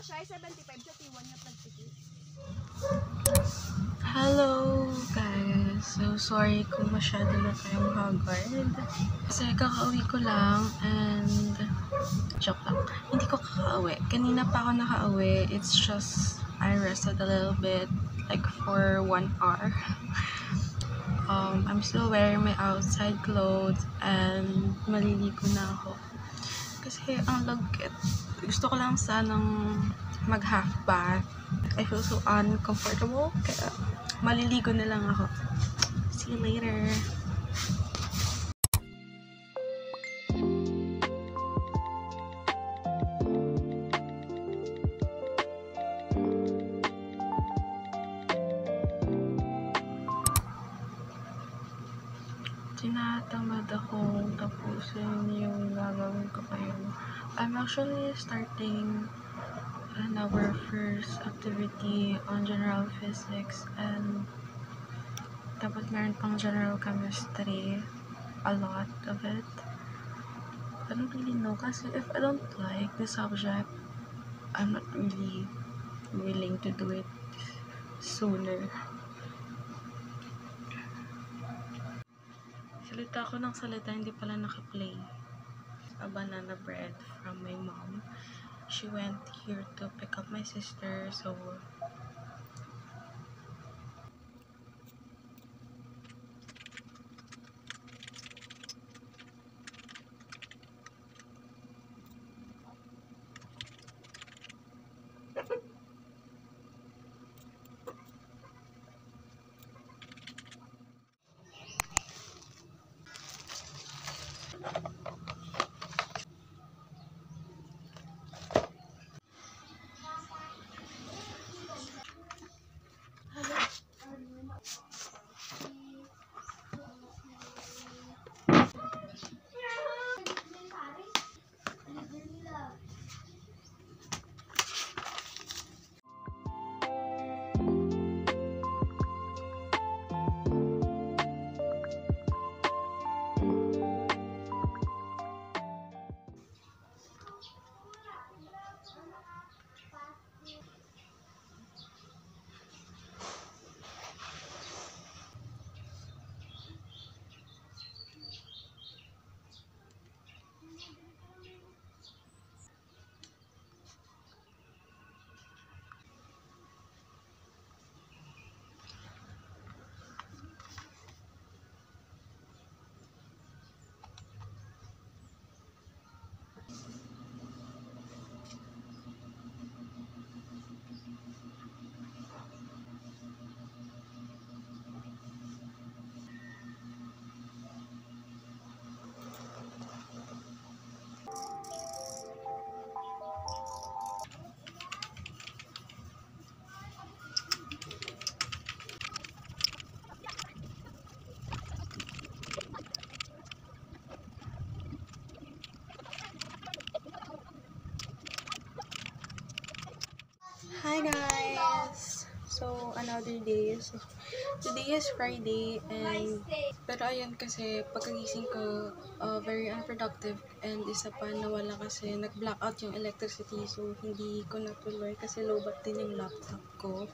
siya ay 75 sa T1 na pagtikit. Hello guys! So sorry kung masyado na kayong haggard. Kasi kakauwi ko lang and joke lang. Hindi ko kakauwi. Kanina pa ako nakauwi. It's just I rested a little bit like for 1 hour. I'm still wearing my outside clothes and maliligo na ako. Kasi ang lagkit. Gusto ko lang sanang mag half bath. I feel so uncomfortable. Kaya maliligo na lang ako. See you later. Tinatamad akong tapusin yung gagawin ko ngayon. I'm actually starting our first activity on general physics and tapos meron pang general chemistry, a lot of it. I don't really know kasi if I don't like the subject, I'm not really willing to do it sooner. Salita ako ng salita, hindi pala naka-play. A banana bread from my mom. She went here to pick up my sister, so hi guys! So, another day. So, today is Friday and pero ayun kasi pagkagising ko very unproductive and isa pa nawala kasi nag-blackout yung electricity so hindi ko natuloy kasi lowbat din yung laptop ko.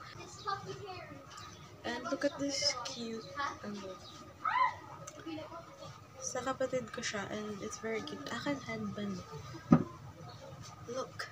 And look at this cute sa kapatid ko siya and it's very cute. Akin headband. Look.